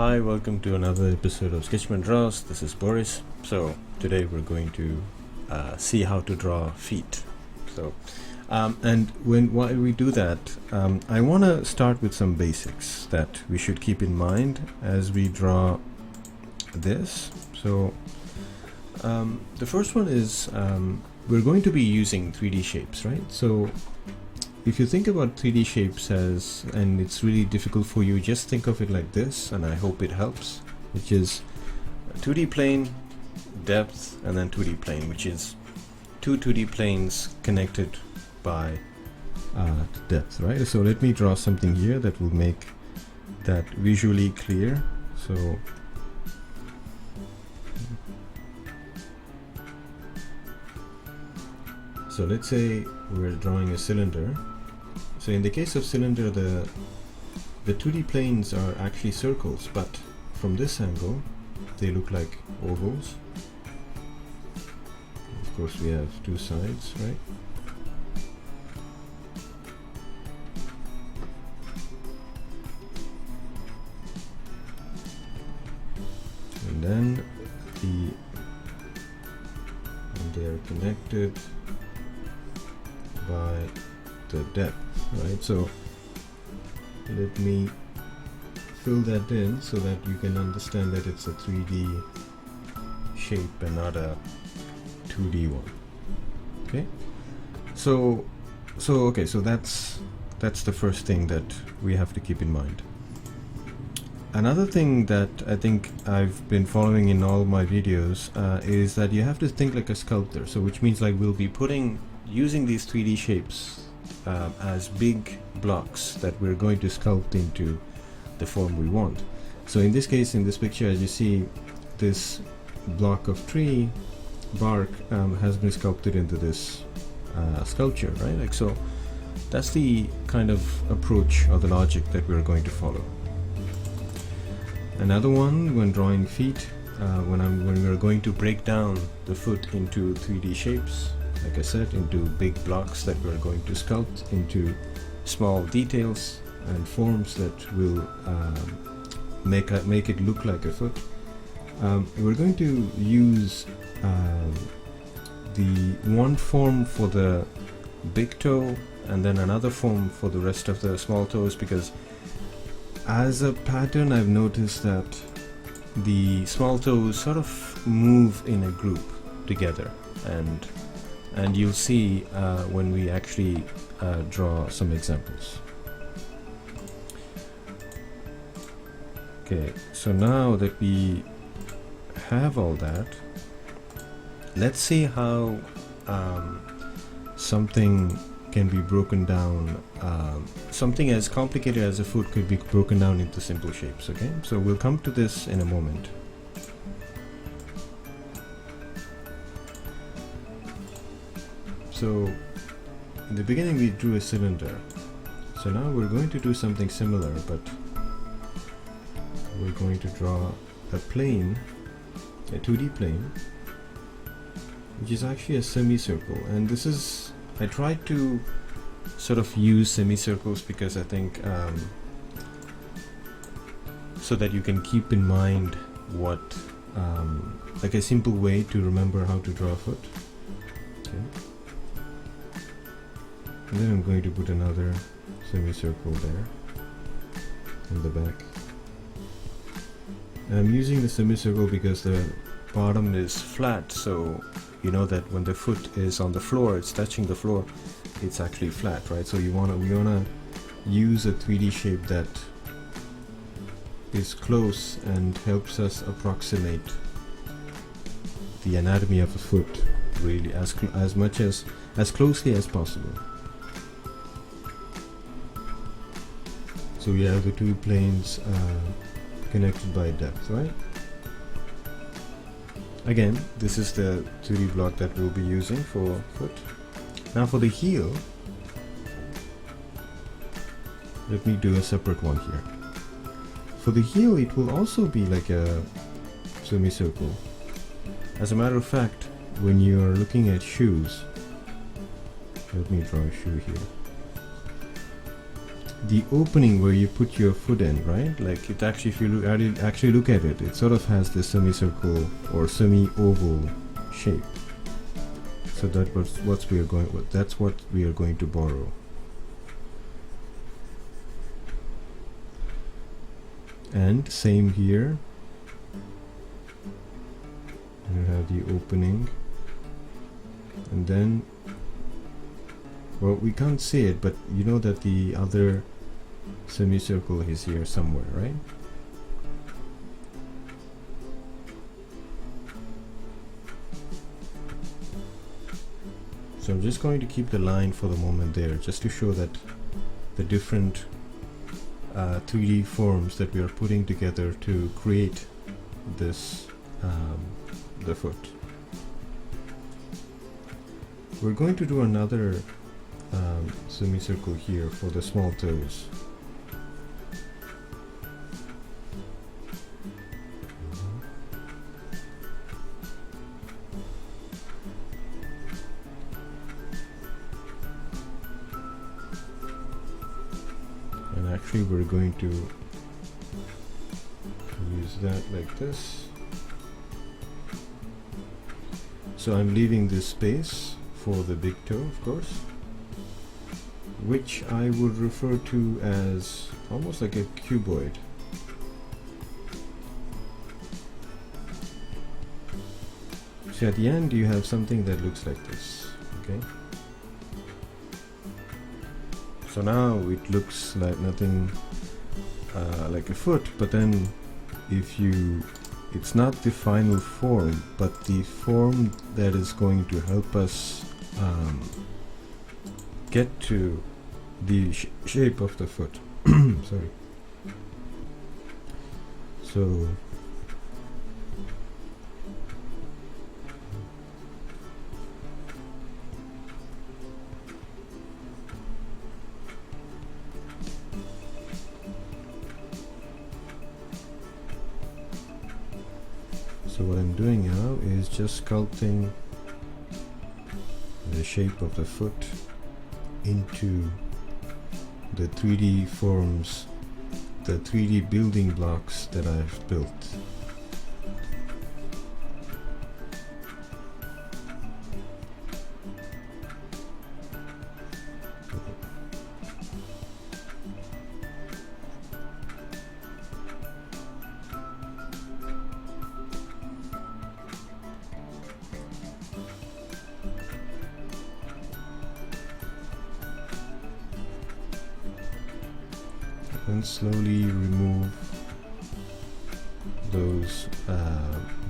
Hi, welcome to another episode of Sketchman Draws. This is Boris. So today we're going to see how to draw feet. And while we do that, I want to start with some basics that we should keep in mind as we draw this. So the first one is we're going to be using 3D shapes, right? So if you think about 3D shapes and it's really difficult for you, just think of it like this, and I hope it helps, which is 2D plane, depth, and then 2D plane, which is two 2D planes connected by depth, right? So let me draw something here that will make that visually clear. So let's say we're drawing a cylinder. So in the case of cylinder, the 2D planes are actually circles, but from this angle they look like ovals. Of course we have two sides, right? And then they are connected by the depth, right? So let me fill that in so that you can understand that it's a 3D shape and not a 2D one. Okay, so that's the first thing that we have to keep in mind. Another thing that I think I've been following in all my videos is that you have to think like a sculptor. So which means like we'll be using these 3D shapes as big blocks that we're going to sculpt into the form we want. So in this case, in this picture, as you see, this block of tree bark has been sculpted into this sculpture, right? Like so, that's the kind of approach or the logic that we're going to follow. Another one, when drawing feet, when we're going to break down the foot into 3D shapes, like I said, into big blocks that we're going to sculpt into small details and forms that will make it look like a foot. We're going to use the one form for the big toe and then another form for the rest of the small toes, because as a pattern I've noticed that the small toes sort of move in a group together, and you'll see when we actually draw some examples. Okay, so now that we have all that, let's see how something can be broken down. Something as complicated as a foot could be broken down into simple shapes. Okay, so we'll come to this in a moment. So in the beginning we drew a cylinder. So now we're going to do something similar, but we're going to draw a plane, a 2D plane, which is actually a semicircle. And this is, I tried to sort of use semicircles because I think so that you can keep in mind what like a simple way to remember how to draw a foot. Okay. And then I'm going to put another semicircle there in the back. And I'm using the semicircle because the bottom is flat, so you know that when the foot is on the floor, it's touching the floor, it's actually flat, right? So we wanna use a 3D shape that is close and helps us approximate the anatomy of a foot really as closely as possible. So we have the two planes connected by depth, right? Again, this is the 2D block that we'll be using for foot. Now for the heel, let me do a separate one here. For the heel, it will also be like a semicircle. As a matter of fact, when you're looking at shoes, let me draw a shoe here. the opening where you put your foot in, right? Like it actually, if you actually look at it, it sort of has this semicircle or semi-oval shape. So that was what we are going with. That's what we are going to borrow. And same here. You have the opening, and then, well, we can't see it, but you know that the other semicircle is here somewhere, right? So I'm just going to keep the line for the moment there, just to show that the different 3D forms that we are putting together to create this the foot. We're going to do another semicircle here for the small toes. And actually we're going to use that like this. So I'm leaving this space for the big toe, of course, which I would refer to as almost like a cuboid. So at the end you have something that looks like this, okay? So now it looks like nothing like a foot, but then if you, it's not the final form, but the form that is going to help us get to the shape of the foot. Sorry. So what I'm doing now is just sculpting the shape of the foot into the 3D forms, the 3D building blocks that I've built. And slowly remove those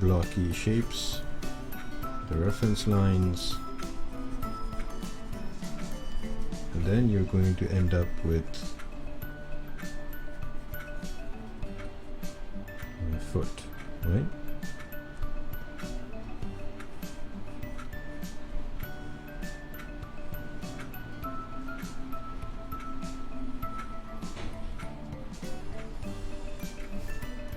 blocky shapes, the reference lines, and then you're going to end up with a foot, right?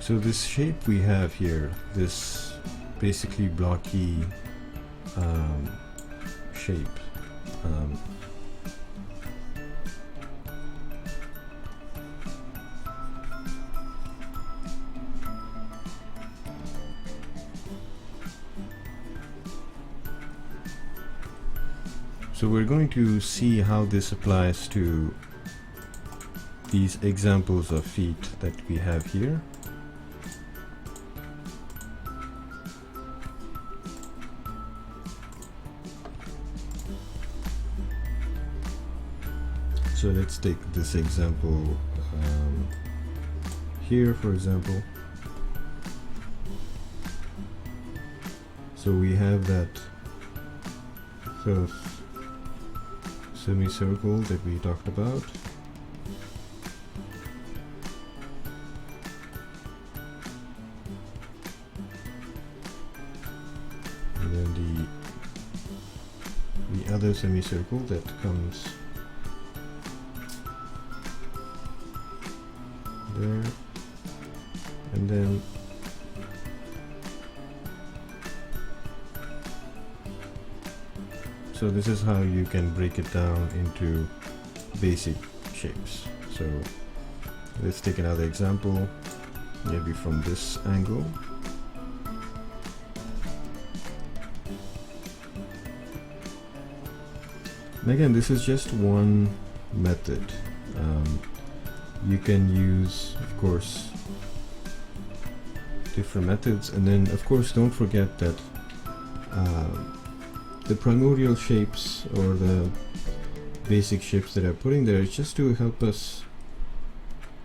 So this shape we have here, this basically blocky shape, so we're going to see how this applies to these examples of feet that we have here. So let's take this example here, for example. So we have that sort of semicircle that we talked about. And then the other semicircle that comes there, and then so this is how you can break it down into basic shapes. So let's take another example, maybe from this angle. And again, this is just one method. You can use, of course, different methods, and then of course don't forget that the primordial shapes or the basic shapes that I'm putting there is just to help us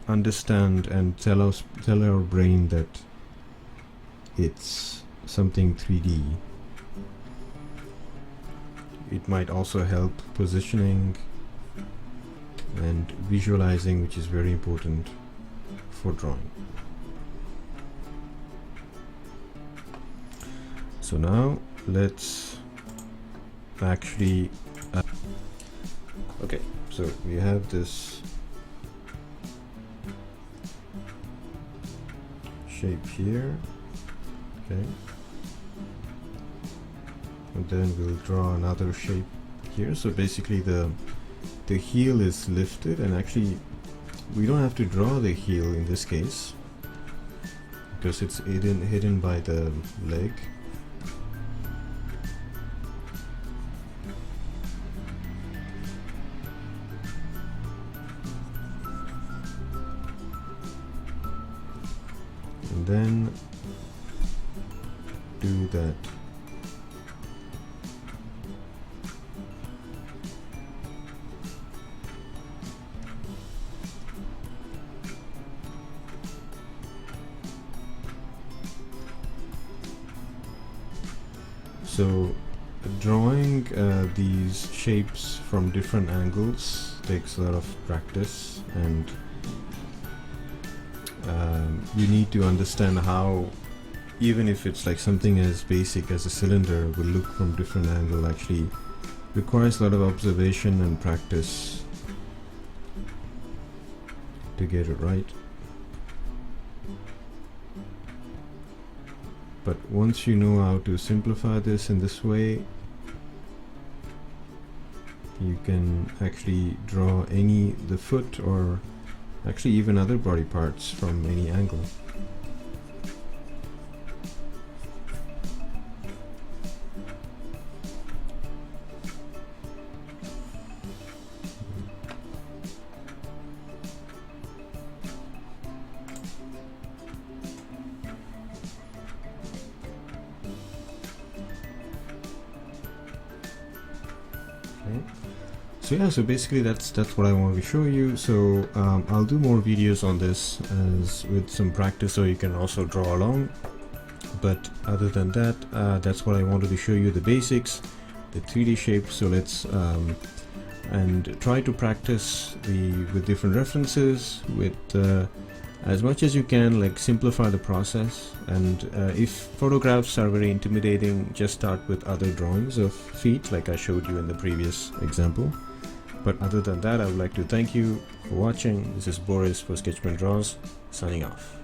understand and tell our brain that it's something 3D. It might also help positioning and visualizing, which is very important for drawing. So now let's actually okay, so we have this shape here, okay, and then we'll draw another shape here. So basically the heel is lifted, and actually we don't have to draw the heel in this case because it's hidden by the leg. And then do that. So drawing these shapes from different angles takes a lot of practice, and you need to understand how, even if it's like something as basic as a cylinder will look from different angle, actually requires a lot of observation and practice to get it right. But once you know how to simplify this in this way, you can actually draw the foot, or actually even other body parts from any angle. So yeah, so basically that's what I wanted to show you. So I'll do more videos on this with some practice, so you can also draw along. But other than that, that's what I wanted to show you, the basics, the 3D shapes. So let's and try to practice with different references, with as much as you can, like simplify the process. And if photographs are very intimidating, just start with other drawings of feet like I showed you in the previous example. But other than that, I would like to thank you for watching. This is Boris for Sketchman Draws, signing off.